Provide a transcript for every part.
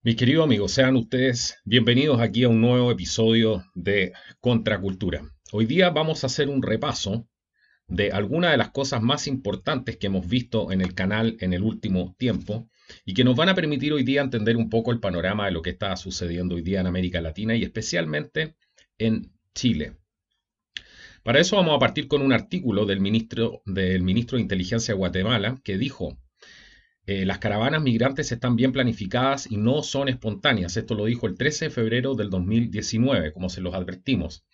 Mis queridos amigos, sean ustedes bienvenidos aquí a un nuevo episodio de Contracultura. Hoy día vamos a hacer un repaso de algunas de las cosas más importantes que hemos visto en el canal en el último tiempo y que nos van a permitir hoy día entender un poco el panorama de lo que está sucediendo hoy día en América Latina y especialmente en Chile. Para eso vamos a partir con un artículo del ministro de Inteligencia de Guatemala que dijo: las caravanas migrantes están bien planificadas y no son espontáneas. Esto lo dijo el 13 de febrero del 2019, como se los advertimos.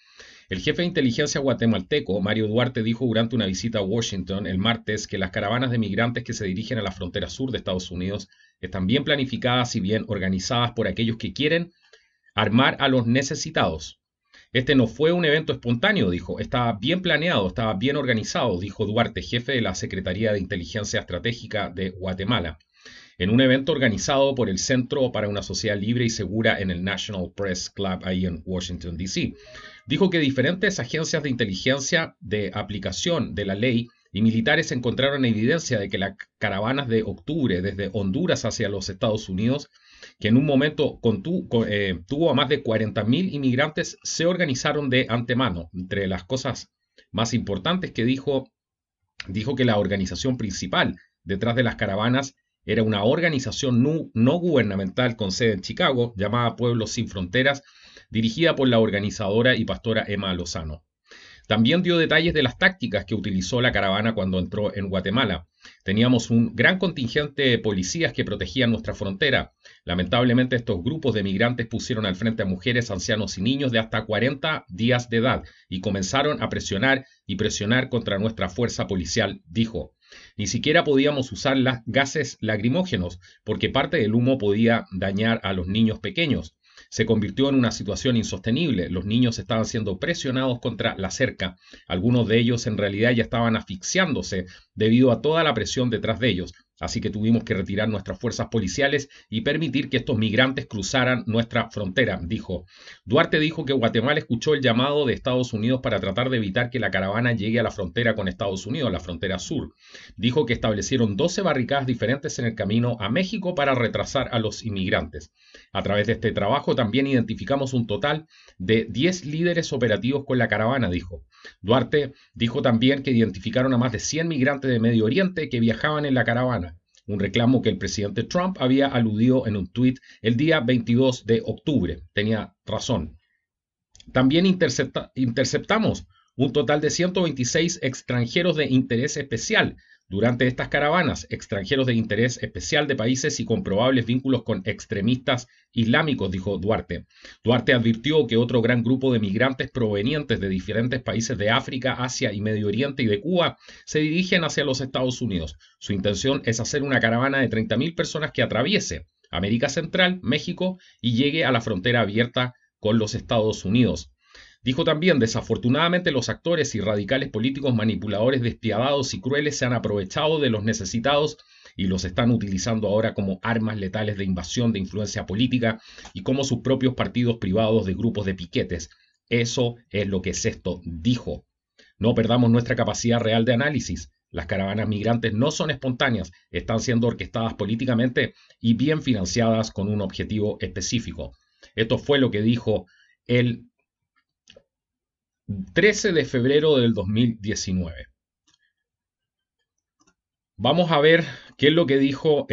El jefe de inteligencia guatemalteco, Mario Duarte, dijo durante una visita a Washington el martes que las caravanas de migrantes que se dirigen a la frontera sur de Estados Unidos están bien planificadas y bien organizadas por aquellos que quieren armar a los necesitados. Este no fue un evento espontáneo, dijo, estaba bien planeado, estaba bien organizado, dijo Duarte, jefe de la Secretaría de Inteligencia Estratégica de Guatemala, en un evento organizado por el Centro para una Sociedad Libre y Segura en el National Press Club ahí en Washington, D.C. Dijo que diferentes agencias de inteligencia de aplicación de la ley y militares encontraron evidencia de que las caravanas de octubre desde Honduras hacia los Estados Unidos, que en un momento tuvo a más de 40.000 inmigrantes, se organizaron de antemano. Entre las cosas más importantes que dijo que la organización principal detrás de las caravanas era una organización no gubernamental con sede en Chicago llamada Pueblos Sin Fronteras, dirigida por la organizadora y pastora Emma Lozano. También dio detalles de las tácticas que utilizó la caravana cuando entró en Guatemala. Teníamos un gran contingente de policías que protegían nuestra frontera. Lamentablemente estos grupos de migrantes pusieron al frente a mujeres, ancianos y niños de hasta 40 días de edad y comenzaron a presionar contra nuestra fuerza policial, dijo. Ni siquiera podíamos usar gases lacrimógenos porque parte del humo podía dañar a los niños pequeños. Se convirtió en una situación insostenible. Los niños estaban siendo presionados contra la cerca. Algunos de ellos en realidad ya estaban asfixiándose debido a toda la presión detrás de ellos. Así que tuvimos que retirar nuestras fuerzas policiales y permitir que estos migrantes cruzaran nuestra frontera, dijo. Duarte dijo que Guatemala escuchó el llamado de Estados Unidos para tratar de evitar que la caravana llegue a la frontera con Estados Unidos, la frontera sur. Dijo que establecieron 12 barricadas diferentes en el camino a México para retrasar a los inmigrantes. A través de este trabajo también identificamos un total de 10 líderes operativos con la caravana, dijo. Duarte dijo también que identificaron a más de 100 migrantes de Medio Oriente que viajaban en la caravana, un reclamo que el presidente Trump había aludido en un tuit el día 22 de octubre. Tenía razón. También interceptamos un total de 126 extranjeros de interés especial durante estas caravanas, extranjeros de interés especial de países y con probables vínculos con extremistas islámicos, dijo Duarte. Duarte advirtió que otro gran grupo de migrantes provenientes de diferentes países de África, Asia y Medio Oriente y de Cuba se dirigen hacia los Estados Unidos. Su intención es hacer una caravana de 30.000 personas que atraviese América Central, México y llegue a la frontera abierta con los Estados Unidos. Dijo también, desafortunadamente los actores y radicales políticos manipuladores despiadados y crueles se han aprovechado de los necesitados y los están utilizando ahora como armas letales de invasión de influencia política y como sus propios partidos privados de grupos de piquetes. Eso es lo que es esto, dijo. No perdamos nuestra capacidad real de análisis. Las caravanas migrantes no son espontáneas, están siendo orquestadas políticamente y bien financiadas con un objetivo específico. Esto fue lo que dijo el 13 de febrero del 2019. Vamos a ver qué es lo que dijo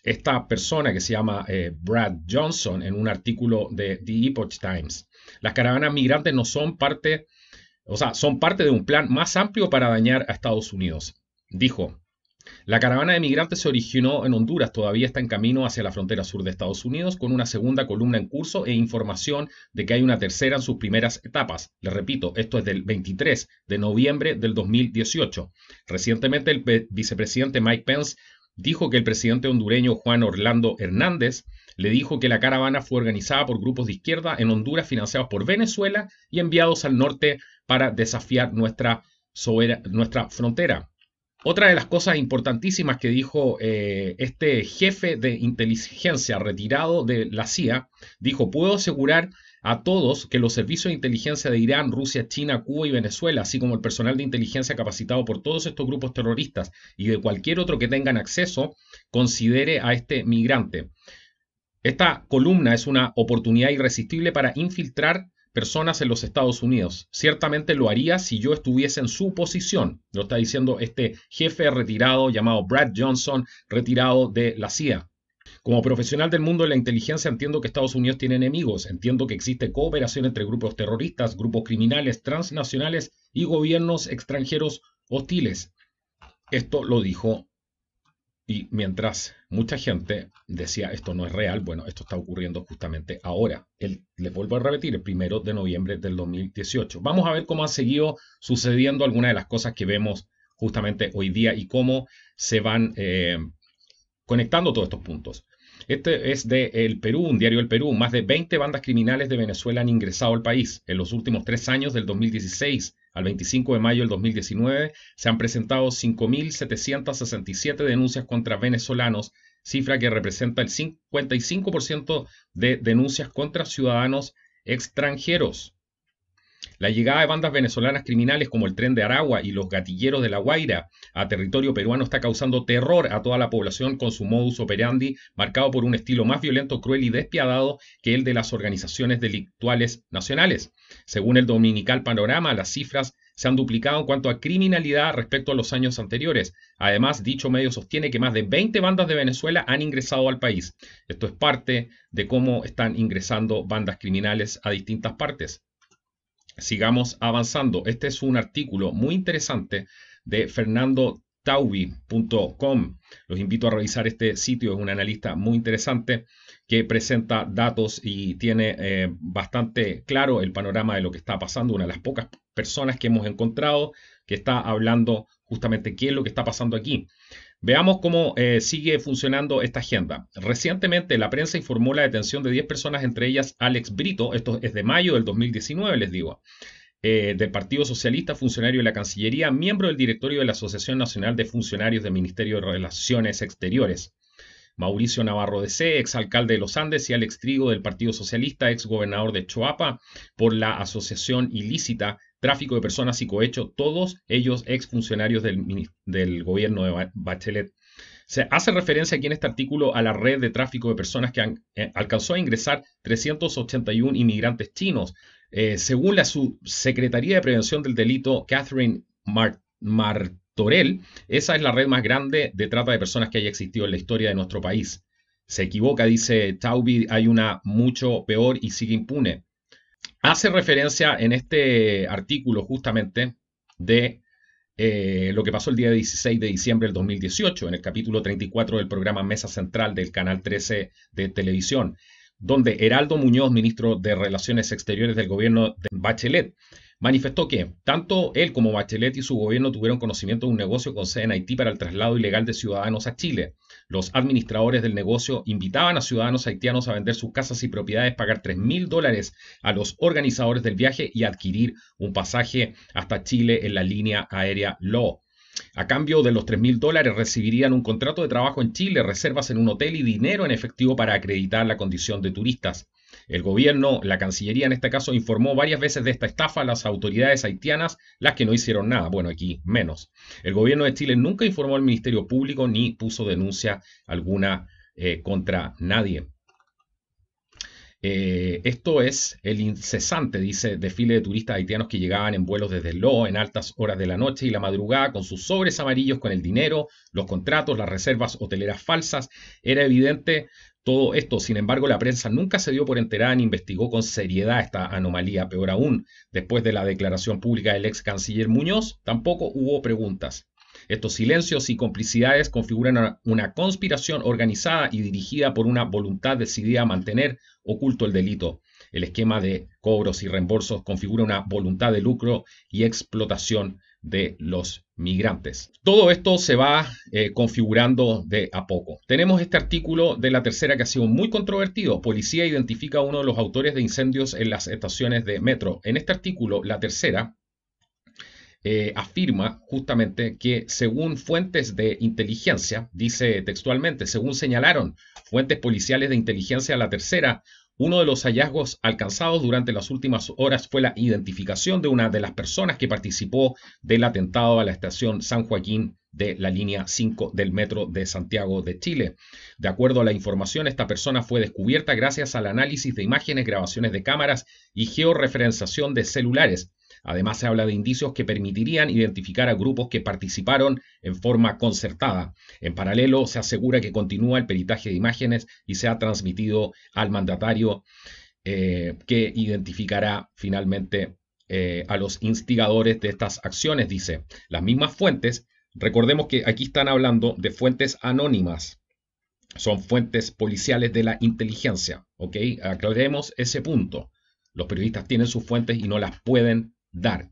esta persona que se llama Brad Johnson en un artículo de The Epoch Times. Las caravanas migrantes no son parte, o sea, son parte de un plan más amplio para dañar a Estados Unidos. Dijo: la caravana de migrantes se originó en Honduras, todavía está en camino hacia la frontera sur de Estados Unidos, con una segunda columna en curso e información de que hay una tercera en sus primeras etapas. Les repito, esto es del 23 de noviembre del 2018. Recientemente el vicepresidente Mike Pence dijo que el presidente hondureño Juan Orlando Hernández le dijo que la caravana fue organizada por grupos de izquierda en Honduras financiados por Venezuela y enviados al norte para desafiar nuestra frontera. Otra de las cosas importantísimas que dijo este jefe de inteligencia retirado de la CIA, dijo: puedo asegurar a todos que los servicios de inteligencia de Irán, Rusia, China, Cuba y Venezuela, así como el personal de inteligencia capacitado por todos estos grupos terroristas y de cualquier otro que tengan acceso, considere a este migrante. Esta columna es una oportunidad irresistible para infiltrar personas en los Estados Unidos. Ciertamente lo haría si yo estuviese en su posición. Lo está diciendo este jefe retirado llamado Brad Johnson, retirado de la CIA. Como profesional del mundo de la inteligencia entiendo que Estados Unidos tiene enemigos, entiendo que existe cooperación entre grupos terroristas, grupos criminales transnacionales y gobiernos extranjeros hostiles. Esto lo dijo y mientras mucha gente decía esto no es real, bueno, esto está ocurriendo justamente ahora. Les vuelvo a repetir, el 1 de noviembre del 2018. Vamos a ver cómo han seguido sucediendo algunas de las cosas que vemos justamente hoy día y cómo se van conectando todos estos puntos. Este es de El Perú, un diario del Perú. Más de 20 bandas criminales de Venezuela han ingresado al país. En los últimos 3 años, del 2016 al 25 de mayo del 2019, se han presentado 5.767 denuncias contra venezolanos, cifra que representa el 55% de denuncias contra ciudadanos extranjeros. La llegada de bandas venezolanas criminales como el Tren de Aragua y los gatilleros de La Guaira a territorio peruano está causando terror a toda la población con su modus operandi marcado por un estilo más violento, cruel y despiadado que el de las organizaciones delictuales nacionales. Según el dominical Panorama, las cifras se han duplicado en cuanto a criminalidad respecto a los años anteriores. Además, dicho medio sostiene que más de 20 bandas de Venezuela han ingresado al país. Esto es parte de cómo están ingresando bandas criminales a distintas partes. Sigamos avanzando. Este es un artículo muy interesante de fernandotaubi.com. Los invito a revisar este sitio. Es un analista muy interesante que presenta datos y tiene bastante claro el panorama de lo que está pasando. Una de las pocas personas que hemos encontrado que está hablando justamente qué es lo que está pasando aquí. Veamos cómo sigue funcionando esta agenda. Recientemente la prensa informó la detención de 10 personas, entre ellas Alex Brito, esto es de mayo del 2019, les digo, del Partido Socialista, funcionario de la Cancillería, miembro del directorio de la Asociación Nacional de Funcionarios del Ministerio de Relaciones Exteriores. Mauricio Navarro DC, exalcalde de Los Andes, y Alex Trigo del Partido Socialista, exgobernador de Choapa, por la asociación ilícita, tráfico de personas y cohecho, todos ellos exfuncionarios del gobierno de Bachelet. Se hace referencia aquí en este artículo a la red de tráfico de personas que alcanzó a ingresar 381 inmigrantes chinos. Según la Subsecretaría de Prevención del Delito, Catherine Martorell, esa es la red más grande de trata de personas que haya existido en la historia de nuestro país. Se equivoca, dice Taubi, hay una mucho peor y sigue impune. Hace referencia en este artículo justamente de lo que pasó el día 16 de diciembre del 2018, en el capítulo 34 del programa Mesa Central del Canal 13 de televisión, donde Heraldo Muñoz, ministro de Relaciones Exteriores del gobierno de Bachelet, manifestó que tanto él como Bachelet y su gobierno tuvieron conocimiento de un negocio con sede en Haití para el traslado ilegal de ciudadanos a Chile. Los administradores del negocio invitaban a ciudadanos haitianos a vender sus casas y propiedades, pagar $3.000 a los organizadores del viaje y adquirir un pasaje hasta Chile en la línea aérea LO. A cambio de los $3.000 recibirían un contrato de trabajo en Chile, reservas en un hotel y dinero en efectivo para acreditar la condición de turistas. El gobierno, la Cancillería en este caso, informó varias veces de esta estafa a las autoridades haitianas, las que no hicieron nada. Bueno, aquí menos. El gobierno de Chile nunca informó al Ministerio Público ni puso denuncia alguna contra nadie. Esto es el incesante, dice, desfile de turistas haitianos que llegaban en vuelos desde LO en altas horas de la noche y la madrugada con sus sobres amarillos con el dinero, los contratos, las reservas hoteleras falsas. Era evidente todo esto. Sin embargo, la prensa nunca se dio por enterada ni investigó con seriedad esta anomalía. Peor aún, después de la declaración pública del ex canciller Muñoz, tampoco hubo preguntas. Estos silencios y complicidades configuran una conspiración organizada y dirigida por una voluntad decidida a mantener oculto el delito. El esquema de cobros y reembolsos configura una voluntad de lucro y explotación de los migrantes. Todo esto se va configurando de a poco. Tenemos este artículo de La Tercera que ha sido muy controvertido. Policía identifica a uno de los autores de incendios en las estaciones de metro. En este artículo, La Tercera afirma justamente que según fuentes de inteligencia, dice textualmente, según señalaron fuentes policiales de inteligencia, La Tercera, uno de los hallazgos alcanzados durante las últimas horas fue la identificación de una de las personas que participó del atentado a la estación San Joaquín de la línea 5 del metro de Santiago de Chile. De acuerdo a la información, esta persona fue descubierta gracias al análisis de imágenes, grabaciones de cámaras y georreferenciación de celulares. Además, se habla de indicios que permitirían identificar a grupos que participaron en forma concertada. En paralelo, se asegura que continúa el peritaje de imágenes y se ha transmitido al mandatario que identificará finalmente a los instigadores de estas acciones, dice. Las mismas fuentes, recordemos que aquí están hablando de fuentes anónimas, son fuentes policiales de la inteligencia, ¿ok? Aclaremos ese punto. Los periodistas tienen sus fuentes y no las pueden dar.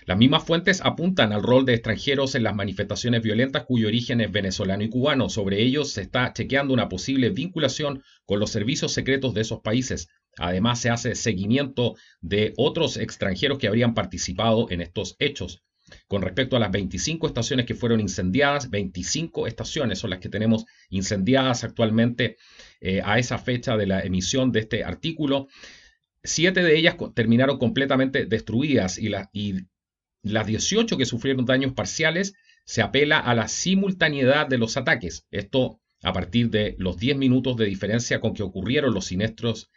Las mismas fuentes apuntan al rol de extranjeros en las manifestaciones violentas cuyo origen es venezolano y cubano. Sobre ellos se está chequeando una posible vinculación con los servicios secretos de esos países. Además, se hace seguimiento de otros extranjeros que habrían participado en estos hechos. Con respecto a las 25 estaciones que fueron incendiadas, 25 estaciones son las que tenemos incendiadas actualmente a esa fecha de la emisión de este artículo. 7 de ellas terminaron completamente destruidas y las 18 que sufrieron daños parciales, se apela a la simultaneidad de los ataques. Esto a partir de los 10 minutos de diferencia con que ocurrieron los siniestros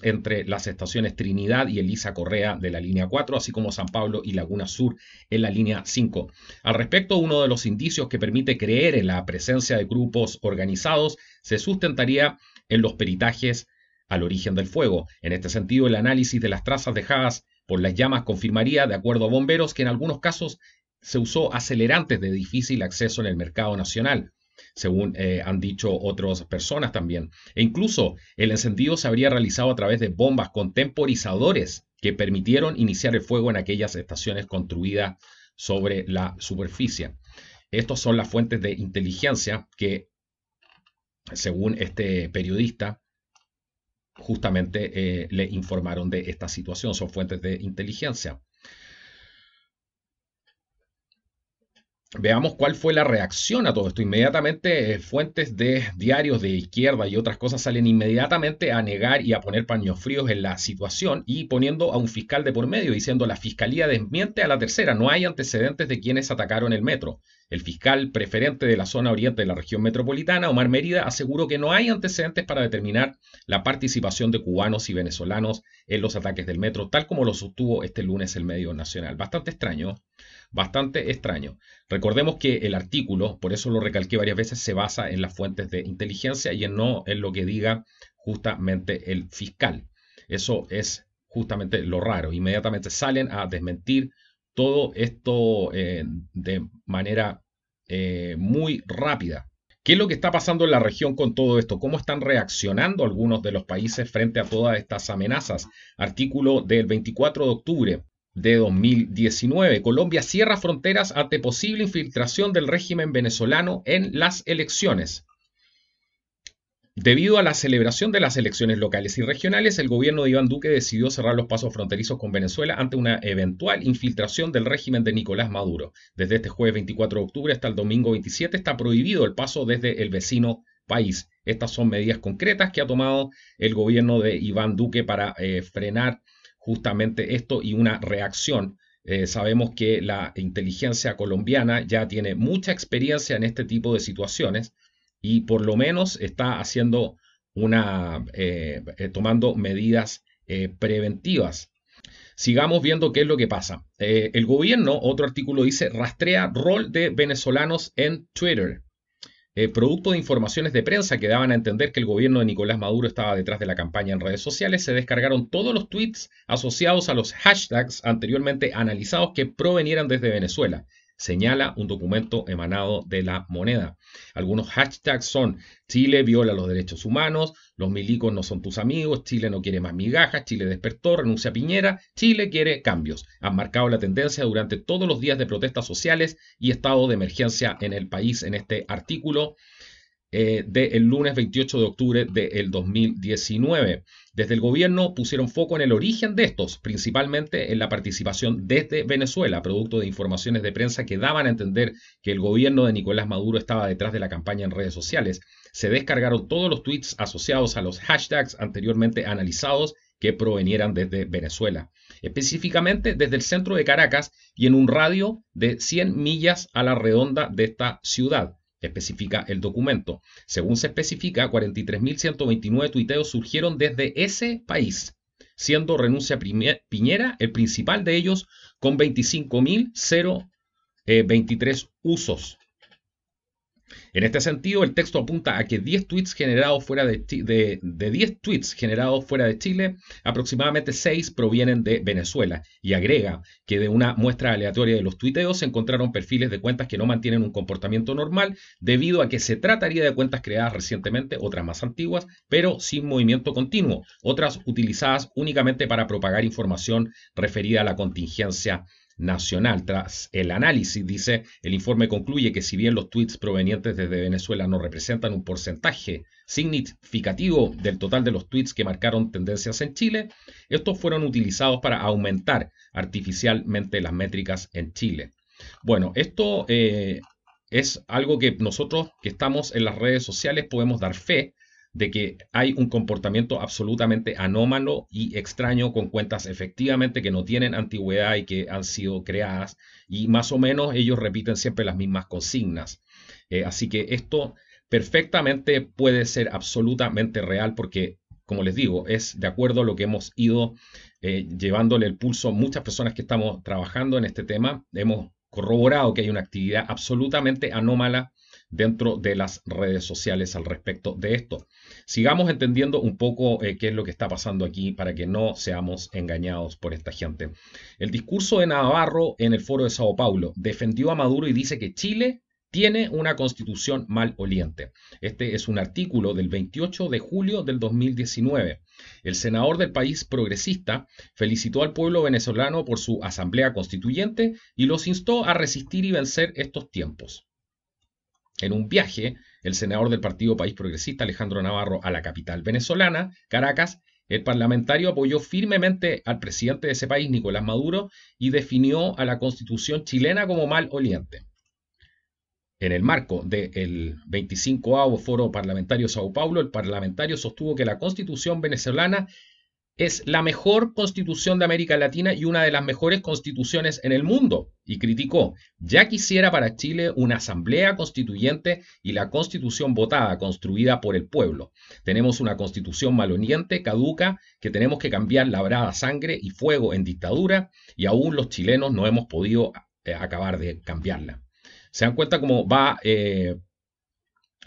entre las estaciones Trinidad y Elisa Correa de la línea 4, así como San Pablo y Laguna Sur en la línea 5. Al respecto, uno de los indicios que permite creer en la presencia de grupos organizados se sustentaría en los peritajes al origen del fuego. En este sentido, el análisis de las trazas dejadas por las llamas confirmaría, de acuerdo a bomberos, que en algunos casos se usó acelerantes de difícil acceso en el mercado nacional, según han dicho otras personas también. E incluso el encendido se habría realizado a través de bombas con temporizadores que permitieron iniciar el fuego en aquellas estaciones construidas sobre la superficie. Estas son las fuentes de inteligencia que, según este periodista, justamente le informaron de esta situación. Son fuentes de inteligencia. Veamos cuál fue la reacción a todo esto. Inmediatamente fuentes de diarios de izquierda y otras cosas salen inmediatamente a negar y a poner paños fríos en la situación y poniendo a un fiscal de por medio, diciendo la fiscalía desmiente a la tercera, no hay antecedentes de quienes atacaron el metro. El fiscal preferente de la zona oriente de la región metropolitana, Omar Mérida, aseguró que no hay antecedentes para determinar la participación de cubanos y venezolanos en los ataques del metro, tal como lo sostuvo este lunes el medio nacional. Bastante extraño. Bastante extraño. Recordemos que el artículo, por eso lo recalqué varias veces, se basa en las fuentes de inteligencia y no en lo que diga justamente el fiscal. Eso es justamente lo raro. Inmediatamente salen a desmentir todo esto de manera muy rápida. ¿Qué es lo que está pasando en la región con todo esto? ¿Cómo están reaccionando algunos de los países frente a todas estas amenazas? Artículo del 24 de octubre de 2019. Colombia cierra fronteras ante posible infiltración del régimen venezolano en las elecciones. Debido a la celebración de las elecciones locales y regionales, el gobierno de Iván Duque decidió cerrar los pasos fronterizos con Venezuela ante una eventual infiltración del régimen de Nicolás Maduro. Desde este jueves 24 de octubre hasta el domingo 27 está prohibido el paso desde el vecino país. Estas son medidas concretas que ha tomado el gobierno de Iván Duque para frenar justamente esto y una reacción. Sabemos que la inteligencia colombiana ya tiene mucha experiencia en este tipo de situaciones y por lo menos está haciendo tomando medidas preventivas. Sigamos viendo qué es lo que pasa. El gobierno, otro artículo dice, rastrea rol de venezolanos en Twitter. Producto de informaciones de prensa que daban a entender que el gobierno de Nicolás Maduro estaba detrás de la campaña en redes sociales, se descargaron todos los tweets asociados a los hashtags anteriormente analizados que provenieran desde Venezuela, señala un documento emanado de La Moneda. Algunos hashtags son Chile viola los derechos humanos, los milicos no son tus amigos, Chile no quiere más migajas, Chile despertó, renuncia a Piñera, Chile quiere cambios. Han marcado la tendencia durante todos los días de protestas sociales y estado de emergencia en el país en este artículo del lunes 28 de octubre del 2019. Desde el gobierno pusieron foco en el origen de estos, principalmente en la participación desde Venezuela, producto de informaciones de prensa que daban a entender que el gobierno de Nicolás Maduro estaba detrás de la campaña en redes sociales. Se descargaron todos los tweets asociados a los hashtags anteriormente analizados que provenieran desde Venezuela. específicamente desde el centro de Caracas y en un radio de 100 millas a la redonda de esta ciudad, especifica el documento. Según se especifica, 43.129 tuiteos surgieron desde ese país, siendo Renuncia Piñera el principal de ellos, con 25.023 usos. En este sentido, el texto apunta a que 10 tweets generados fuera de 10 tweets generados fuera de Chile, aproximadamente 6 provienen de Venezuela, y agrega que de una muestra aleatoria de los tuiteos se encontraron perfiles de cuentas que no mantienen un comportamiento normal, debido a que se trataría de cuentas creadas recientemente, otras más antiguas, pero sin movimiento continuo, otras utilizadas únicamente para propagar información referida a la contingencia nacional. Tras el análisis, dice, el informe concluye que si bien los tweets provenientes desde Venezuela no representan un porcentaje significativo del total de los tweets que marcaron tendencias en Chile, estos fueron utilizados para aumentar artificialmente las métricas en Chile. Bueno, esto es algo que nosotros que estamos en las redes sociales podemos dar fe de que hay un comportamiento absolutamente anómalo y extraño con cuentas efectivamente que no tienen antigüedad y que han sido creadas, y más o menos ellos repiten siempre las mismas consignas. Así que esto perfectamente puede ser absolutamente real porque, como les digo, es de acuerdo a lo que hemos ido llevándole el pulso. Muchas personas que estamos trabajando en este tema hemos corroborado que hay una actividad absolutamente anómala dentro de las redes sociales al respecto de esto. Sigamos entendiendo un poco qué es lo que está pasando aquí para que no seamos engañados por esta gente. El discurso de Navarro en el Foro de Sao Paulo defendió a Maduro y dice que Chile tiene una constitución maloliente. Este es un artículo del 28 de julio del 2019. El senador del país progresista felicitó al pueblo venezolano por su asamblea constituyente y los instó a resistir y vencer estos tiempos. En un viaje, el senador del partido País Progresista, Alejandro Navarro, a la capital venezolana, Caracas, el parlamentario apoyó firmemente al presidente de ese país, Nicolás Maduro, y definió a la constitución chilena como maloliente. En el marco del 25º Foro Parlamentario Sao Paulo, el parlamentario sostuvo que la constitución venezolana es la mejor constitución de América Latina y una de las mejores constituciones en el mundo, y criticó: ya quisiera para Chile una asamblea constituyente y la constitución votada, construida por el pueblo. Tenemos una constitución maloliente, caduca, que tenemos que cambiar labrada sangre y fuego en dictadura, y aún los chilenos no hemos podido acabar de cambiarla. ¿Se dan cuenta cómo va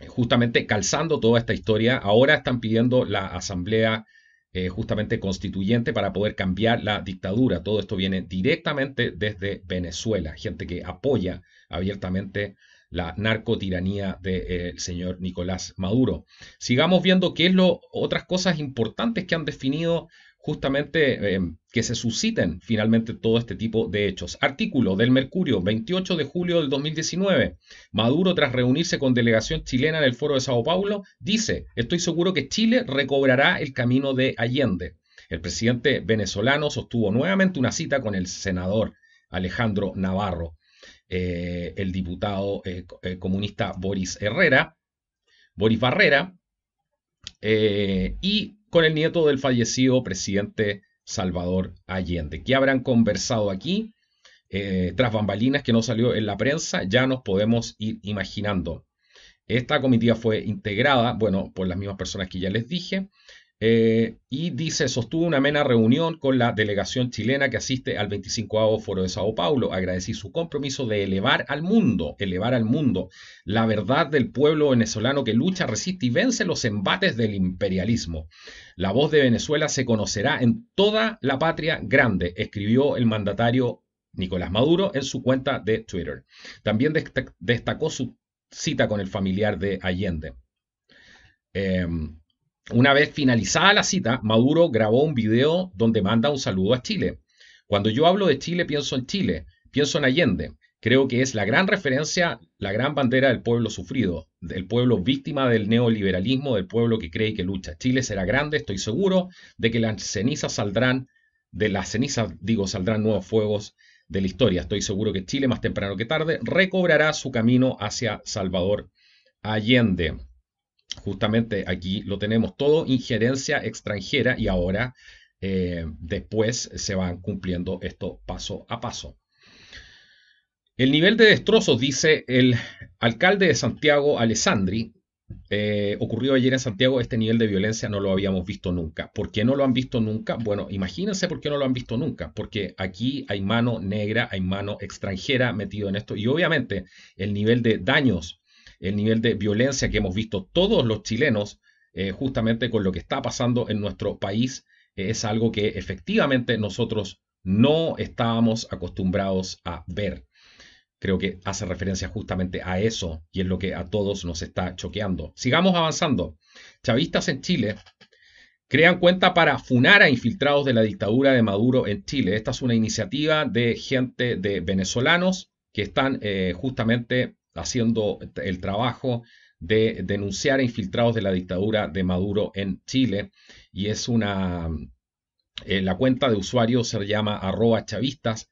justamente calzando toda esta historia? Ahora están pidiendo la asamblea justamente constituyente para poder cambiar la dictadura. Todo esto viene directamente desde Venezuela, gente que apoya abiertamente la narcotiranía del señor Nicolás Maduro. Sigamos viendo qué es otras cosas importantes que han definido justamente que se susciten finalmente todo este tipo de hechos. Artículo del Mercurio, 28 de julio del 2019. Maduro, tras reunirse con delegación chilena en el Foro de Sao Paulo, dice: estoy seguro que Chile recobrará el camino de Allende. El presidente venezolano sostuvo nuevamente una cita con el senador Alejandro Navarro, el diputado comunista Boris Barrera, y con el nieto del fallecido presidente Salvador Allende. ¿Qué habrán conversado aquí? Tras bambalinas que no salió en la prensa, ya nos podemos ir imaginando. Esta comitiva fue integrada, bueno, por las mismas personas que ya les dije, y dice: sostuvo una amena reunión con la delegación chilena que asiste al 25º Foro de Sao Paulo. Agradecí su compromiso de elevar al mundo la verdad del pueblo venezolano que lucha, resiste y vence los embates del imperialismo. La voz de Venezuela se conocerá en toda la patria grande, escribió el mandatario Nicolás Maduro en su cuenta de Twitter. También destacó su cita con el familiar de Allende. Una vez finalizada la cita, Maduro grabó un video donde manda un saludo a Chile. Cuando yo hablo de Chile, pienso en Chile, pienso en Allende. Creo que es la gran referencia, la gran bandera del pueblo sufrido, del pueblo víctima del neoliberalismo, del pueblo que cree y que lucha. Chile será grande, estoy seguro de que las cenizas saldrán, saldrán nuevos fuegos de la historia. Estoy seguro que Chile, más temprano que tarde, recobrará su camino hacia Salvador Allende. Justamente aquí lo tenemos todo: injerencia extranjera, y ahora después se van cumpliendo esto paso a paso. El nivel de destrozos, dice el alcalde de Santiago, Alessandri, ocurrió ayer en Santiago. Este nivel de violencia no lo habíamos visto nunca. ¿Por qué no lo han visto nunca? Bueno, imagínense por qué no lo han visto nunca. Porque aquí hay mano negra, hay mano extranjera metido en esto. Y obviamente el nivel de daños, el nivel de violencia que hemos visto todos los chilenos, justamente con lo que está pasando en nuestro país, es algo que efectivamente nosotros no estábamos acostumbrados a ver. Creo que hace referencia justamente a eso y es lo que a todos nos está choqueando. Sigamos avanzando. Chavistas en Chile crean cuenta para funar a infiltrados de la dictadura de Maduro en Chile. Esta es una iniciativa de gente, de venezolanos que están justamente haciendo el trabajo de denunciar a infiltrados de la dictadura de Maduro en Chile. Y es la cuenta de usuario se llama @chavistas.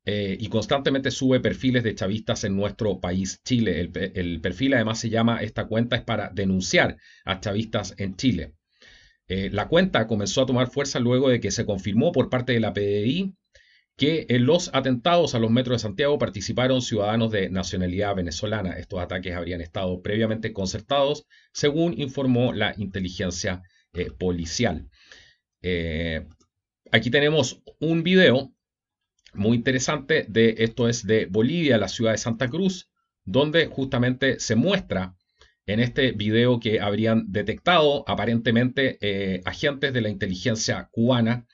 Y constantemente sube perfiles de chavistas en nuestro país, Chile. El perfil además se llama, esta cuenta es para denunciar a chavistas en Chile. La cuenta comenzó a tomar fuerza luego de que se confirmó por parte de la PDI que en los atentados a los metros de Santiago participaron ciudadanos de nacionalidad venezolana. Estos ataques habrían estado previamente concertados, según informó la inteligencia policial. Aquí tenemos un video muy interesante esto es de Bolivia, la ciudad de Santa Cruz, donde justamente se muestra en este video que habrían detectado aparentemente agentes de la inteligencia cubana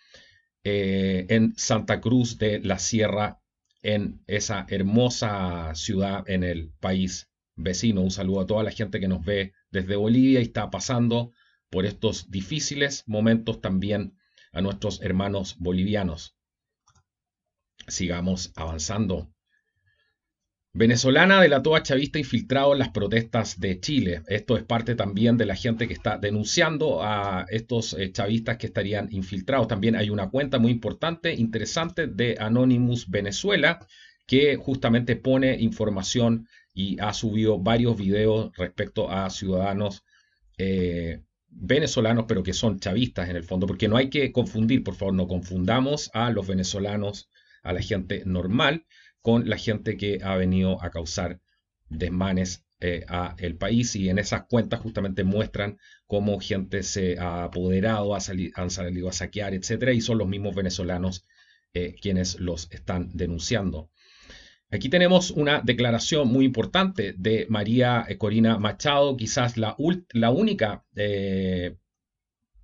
en Santa Cruz de la Sierra, en esa hermosa ciudad en el país vecino. Un saludo a toda la gente que nos ve desde Bolivia y está pasando por estos difíciles momentos también a nuestros hermanos bolivianos. Sigamos avanzando. Venezolana delató a chavista infiltrado en las protestas de Chile. Esto es parte también de la gente que está denunciando a estos chavistas que estarían infiltrados. También hay una cuenta muy importante, interesante, de Anonymous Venezuela, que justamente pone información y ha subido varios videos respecto a ciudadanos venezolanos, pero que son chavistas en el fondo, porque no hay que confundir, por favor, no confundamos a los venezolanos, a la gente normal, con la gente que ha venido a causar desmanes a el país. Y en esas cuentas justamente muestran cómo gente se ha apoderado, han salido a saquear, etcétera, y son los mismos venezolanos quienes los están denunciando. Aquí tenemos una declaración muy importante de María Corina Machado, quizás la única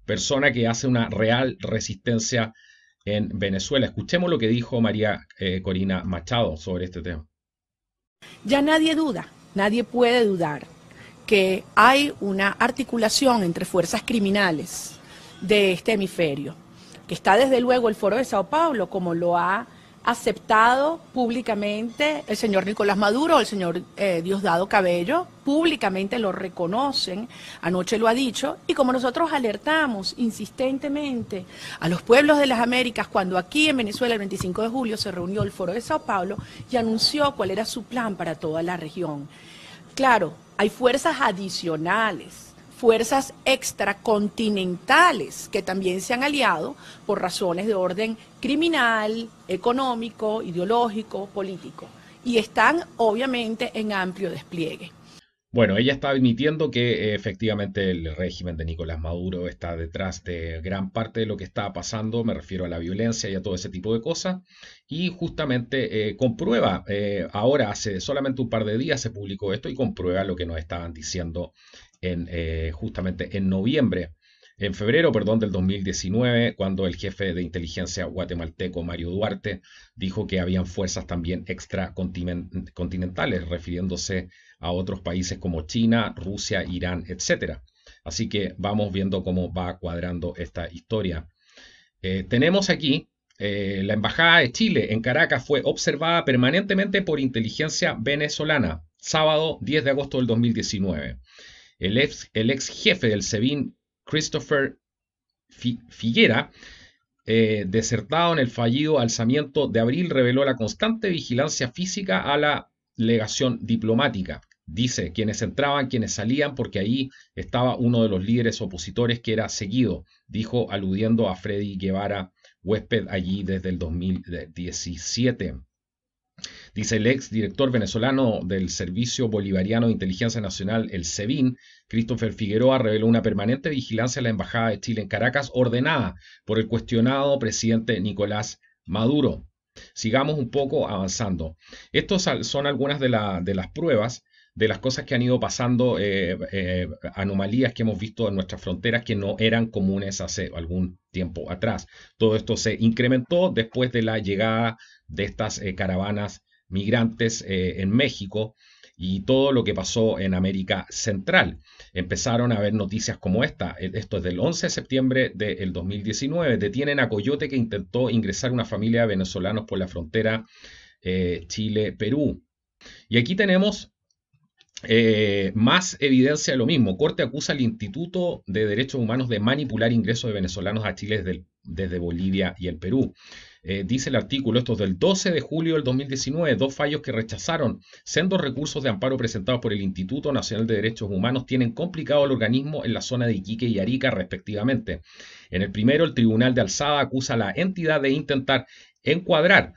persona que hace una real resistencia en Venezuela. Escuchemos lo que dijo María Corina Machado sobre este tema. Ya nadie duda, nadie puede dudar que hay una articulación entre fuerzas criminales de este hemisferio, que está desde luego el Foro de Sao Paulo, como lo ha aceptado públicamente el señor Nicolás Maduro, el señor Diosdado Cabello, públicamente lo reconocen, anoche lo ha dicho, y como nosotros alertamos insistentemente a los pueblos de las Américas cuando aquí en Venezuela el 25 de julio se reunió el Foro de Sao Paulo y anunció cuál era su plan para toda la región. Claro, hay fuerzas adicionales, fuerzas extracontinentales que también se han aliado por razones de orden criminal, económico, ideológico, político, y están obviamente en amplio despliegue. Bueno, ella está admitiendo que efectivamente el régimen de Nicolás Maduro está detrás de gran parte de lo que está pasando, me refiero a la violencia y a todo ese tipo de cosas, y justamente comprueba, ahora hace solamente un par de días se publicó esto y comprueba lo que nos estaban diciendo justamente en febrero, del 2019, cuando el jefe de inteligencia guatemalteco, Mario Duarte, dijo que habían fuerzas también extracontinentales, refiriéndose a otros países como China, Rusia, Irán, etc. Así que vamos viendo cómo va cuadrando esta historia. Tenemos aquí la Embajada de Chile en Caracas fue observada permanentemente por inteligencia venezolana, sábado 10 de agosto del 2019. El ex jefe del SEBIN, Christopher Figuera, desertado en el fallido alzamiento de abril, reveló la constante vigilancia física a la legación diplomática. Dice, quienes entraban, quienes salían, porque ahí estaba uno de los líderes opositores que era seguido, dijo aludiendo a Freddy Guevara, huésped allí desde el 2017. Dice el ex director venezolano del Servicio Bolivariano de Inteligencia Nacional, el SEBIN, Christopher Figueroa, reveló una permanente vigilancia a la Embajada de Chile en Caracas ordenada por el cuestionado presidente Nicolás Maduro. Sigamos un poco avanzando. Estos son algunas de las pruebas de las cosas que han ido pasando, anomalías que hemos visto en nuestras fronteras que no eran comunes hace algún tiempo atrás. Todo esto se incrementó después de la llegada de estas caravanas migrantes en México y todo lo que pasó en América Central. Empezaron a haber noticias como esta. Esto es del 11 de septiembre del 2019. Detienen a Coyote que intentó ingresar una familia de venezolanos por la frontera Chile-Perú. Y aquí tenemos más evidencia de lo mismo. Corte acusa al Instituto de Derechos Humanos de manipular ingresos de venezolanos a Chile desde Bolivia y el Perú. Dice el artículo, esto es del 12 de julio del 2019, dos fallos que rechazaron sendos recursos de amparo presentados por el Instituto Nacional de Derechos Humanos tienen complicado al organismo en la zona de Iquique y Arica respectivamente. En el primero, el Tribunal de Alzada acusa a la entidad de intentar encuadrar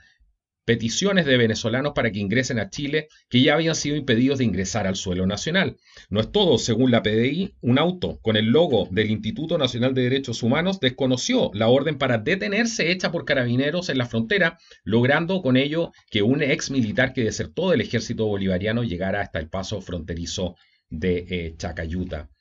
peticiones de venezolanos para que ingresen a Chile que ya habían sido impedidos de ingresar al suelo nacional. No es todo, según la PDI, un auto con el logo del Instituto Nacional de Derechos Humanos desconoció la orden para detenerse hecha por carabineros en la frontera, logrando con ello que un ex militar que desertó del ejército bolivariano llegara hasta el paso fronterizo de Chacayuta.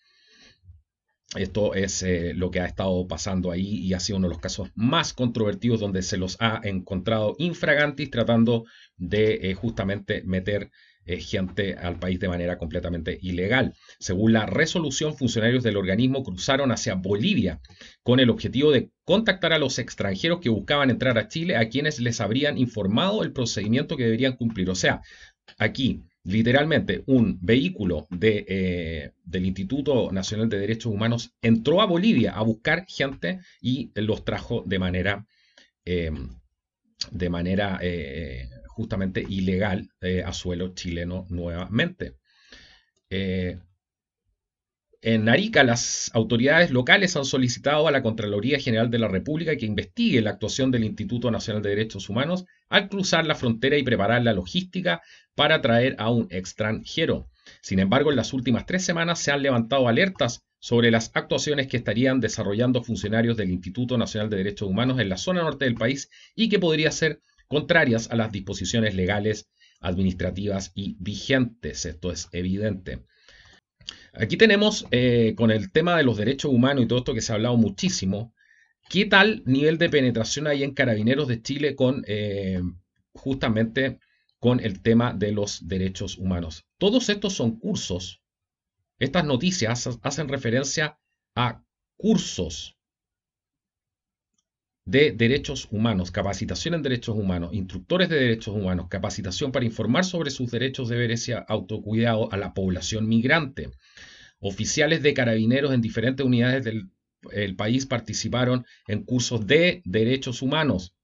Esto es lo que ha estado pasando ahí y ha sido uno de los casos más controvertidos donde se los ha encontrado infragantis tratando de justamente meter gente al país de manera completamente ilegal. Según la resolución, funcionarios del organismo cruzaron hacia Bolivia con el objetivo de contactar a los extranjeros que buscaban entrar a Chile, a quienes les habrían informado el procedimiento que deberían cumplir. O sea, aquí literalmente un vehículo del Instituto Nacional de Derechos Humanos entró a Bolivia a buscar gente y los trajo de manera justamente ilegal a suelo chileno nuevamente. En Arica, las autoridades locales han solicitado a la Contraloría General de la República que investigue la actuación del Instituto Nacional de Derechos Humanos al cruzar la frontera y preparar la logística para traer a un extranjero. Sin embargo, en las últimas 3 semanas se han levantado alertas sobre las actuaciones que estarían desarrollando funcionarios del Instituto Nacional de Derechos Humanos en la zona norte del país y que podrían ser contrarias a las disposiciones legales, administrativas y vigentes. Esto es evidente. Aquí tenemos, con el tema de los derechos humanos y todo esto que se ha hablado muchísimo, ¿qué tal nivel de penetración hay en Carabineros de Chile justamente con el tema de los derechos humanos? Todos estos son cursos. Estas noticias hacen referencia a cursos de derechos humanos, capacitación en derechos humanos, instructores de derechos humanos, capacitación para informar sobre sus derechos, deberes y autocuidado a la población migrante. Oficiales de carabineros en diferentes unidades del país participaron en cursos de derechos humanos.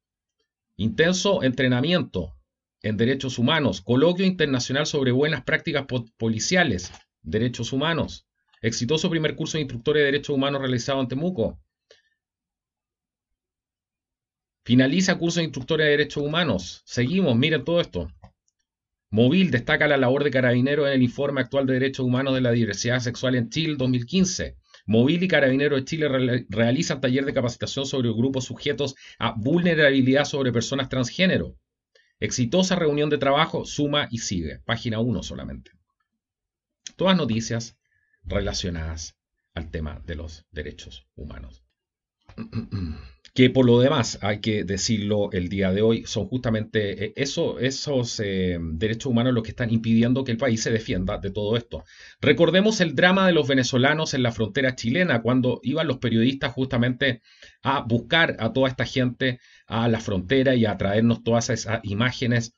Intenso entrenamiento en derechos humanos. Coloquio internacional sobre buenas prácticas policiales. Derechos humanos. Exitoso primer curso de instructores de derechos humanos realizado en Temuco. Finaliza curso de instructores de derechos humanos. Seguimos, miren todo esto. Movil destaca la labor de Carabineros en el informe actual de derechos humanos de la diversidad sexual en Chile 2015. Movil y Carabineros de Chile realizan taller de capacitación sobre grupos sujetos a vulnerabilidad sobre personas transgénero. Exitosa reunión de trabajo, suma y sigue. Página 1 solamente. Todas noticias relacionadas al tema de los derechos humanos. Que por lo demás, hay que decirlo el día de hoy, son justamente esos derechos humanos los que están impidiendo que el país se defienda de todo esto. Recordemos el drama de los venezolanos en la frontera chilena, cuando iban los periodistas justamente a buscar a toda esta gente a la frontera y a traernos todas esas imágenes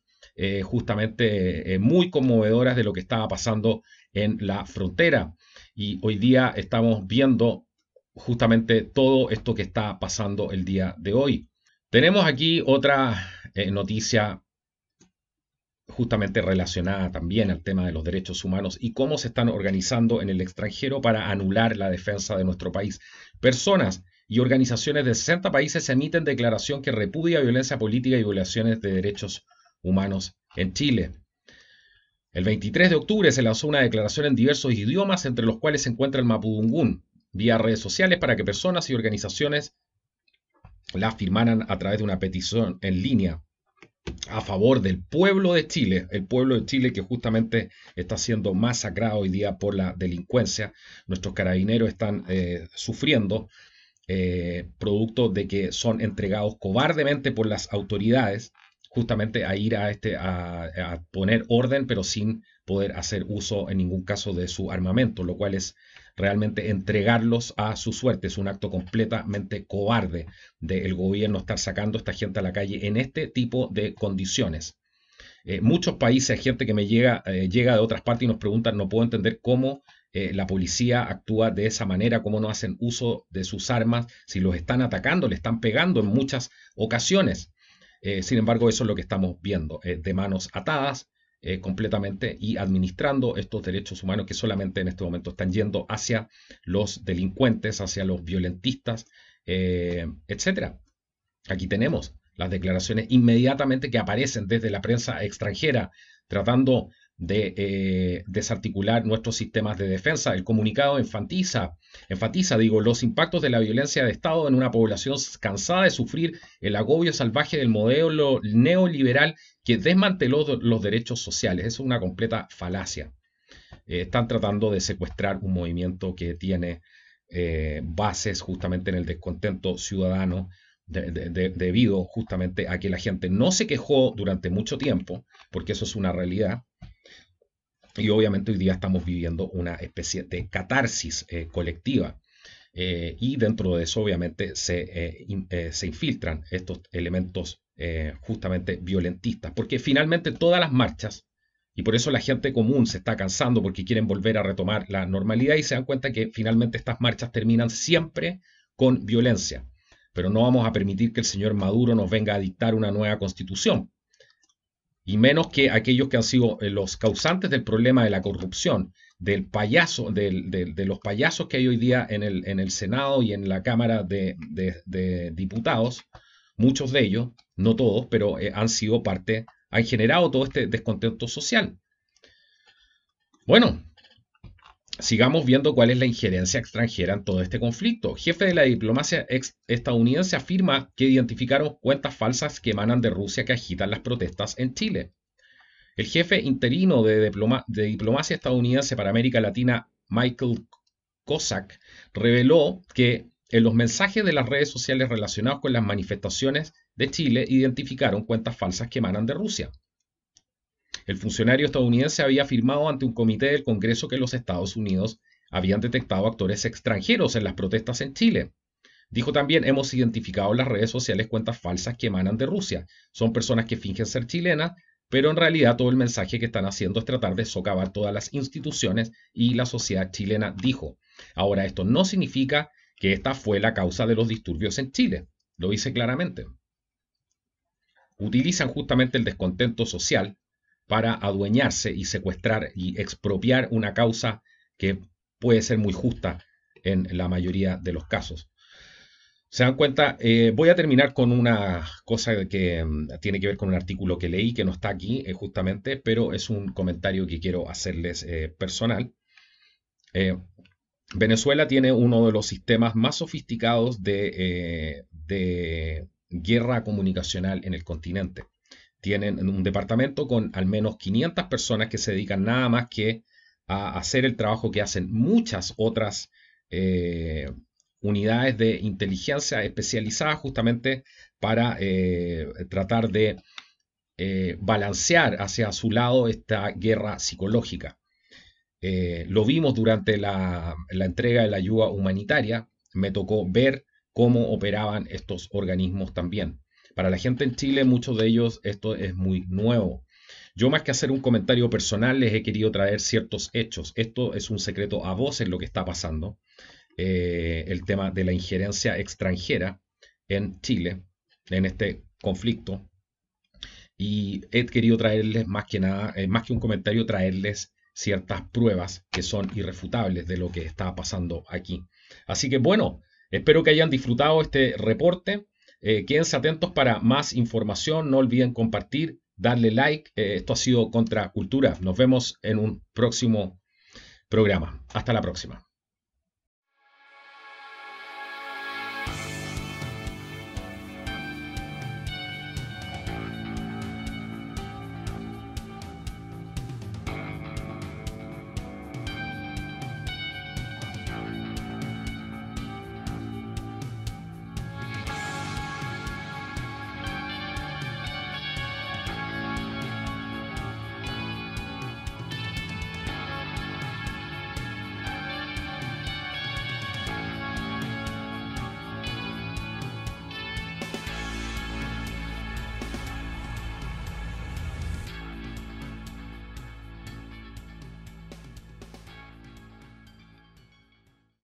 justamente muy conmovedoras de lo que estaba pasando en la frontera. Y hoy día estamos viendo justamente todo esto que está pasando el día de hoy. Tenemos aquí otra noticia justamente relacionada también al tema de los derechos humanos y cómo se están organizando en el extranjero para anular la defensa de nuestro país. Personas y organizaciones de 60 países emiten declaración que repudia violencia política y violaciones de derechos humanos en Chile. El 23 de octubre se lanzó una declaración en diversos idiomas, entre los cuales se encuentra el mapudungún, vía redes sociales para que personas y organizaciones la firmaran a través de una petición en línea a favor del pueblo de Chile, el pueblo de Chile que justamente está siendo masacrado hoy día por la delincuencia. Nuestros carabineros están sufriendo producto de que son entregados cobardemente por las autoridades, justamente a ir a poner orden, pero sin poder hacer uso en ningún caso de su armamento, lo cual es realmente entregarlos a su suerte. Es un acto completamente cobarde del gobierno estar sacando a esta gente a la calle en este tipo de condiciones. Muchos países, gente que me llega de otras partes y nos preguntan, no puedo entender cómo la policía actúa de esa manera, cómo no hacen uso de sus armas, si los están atacando, le están pegando en muchas ocasiones. Sin embargo, eso es lo que estamos viendo, de manos atadas completamente y administrando estos derechos humanos que solamente en este momento están yendo hacia los delincuentes, hacia los violentistas, etc. Aquí tenemos las declaraciones inmediatamente que aparecen desde la prensa extranjera tratando de desarticular nuestros sistemas de defensa. El comunicado enfatiza los impactos de la violencia de Estado en una población cansada de sufrir el agobio salvaje del modelo neoliberal que desmanteló los derechos sociales. Es una completa falacia. Están tratando de secuestrar un movimiento que tiene bases justamente en el descontento ciudadano, debido justamente a que la gente no se quejó durante mucho tiempo, porque eso es una realidad. Y obviamente hoy día estamos viviendo una especie de catarsis colectiva. Y dentro de eso obviamente se infiltran estos elementos justamente violentistas. Porque finalmente todas las marchas, y por eso la gente común se está cansando porque quieren volver a retomar la normalidad y se dan cuenta que finalmente estas marchas terminan siempre con violencia. Pero no vamos a permitir que el señor Maduro nos venga a dictar una nueva constitución. Y menos que aquellos que han sido los causantes del problema de la corrupción, del payaso, de los payasos que hay hoy día en el Senado y en la Cámara de Diputados. Muchos de ellos, no todos, pero han sido parte, han generado todo este descontento social. Bueno, sigamos viendo cuál es la injerencia extranjera en todo este conflicto. Jefe de la diplomacia estadounidense afirma que identificaron cuentas falsas que emanan de Rusia que agitan las protestas en Chile. El jefe interino de diplomacia estadounidense para América Latina, Michael Cossack, reveló que en los mensajes de las redes sociales relacionados con las manifestaciones de Chile identificaron cuentas falsas que emanan de Rusia. El funcionario estadounidense había afirmado ante un comité del Congreso que los Estados Unidos habían detectado actores extranjeros en las protestas en Chile. Dijo también, hemos identificado en las redes sociales cuentas falsas que emanan de Rusia. Son personas que fingen ser chilenas, pero en realidad todo el mensaje que están haciendo es tratar de socavar todas las instituciones y la sociedad chilena, dijo. Ahora, esto no significa que esta fue la causa de los disturbios en Chile. Lo dice claramente. Utilizan justamente el descontento social para adueñarse y secuestrar y expropiar una causa que puede ser muy justa en la mayoría de los casos. ¿Se dan cuenta? Voy a terminar con una cosa que tiene que ver con un artículo que leí, que no está aquí justamente, pero es un comentario que quiero hacerles personal. Venezuela tiene uno de los sistemas más sofisticados de guerra comunicacional en el continente. Tienen un departamento con al menos 500 personas que se dedican nada más que a hacer el trabajo que hacen muchas otras unidades de inteligencia especializadas justamente para tratar de balancear hacia su lado esta guerra psicológica. Lo vimos durante la entrega de la ayuda humanitaria, me tocó ver cómo operaban estos organismos también. Para la gente en Chile, muchos de ellos, esto es muy nuevo. Yo más que hacer un comentario personal, les he querido traer ciertos hechos. Esto es un secreto a voces lo que está pasando. El tema de la injerencia extranjera en Chile, en este conflicto. y he querido traerles más que nada, más que un comentario, traerles ciertas pruebas que son irrefutables de lo que está pasando aquí. Así que bueno, espero que hayan disfrutado este reporte. Quédense atentos para más información. No olviden compartir, darle like. Esto ha sido Contracultura. Nos vemos en un próximo programa. Hasta la próxima.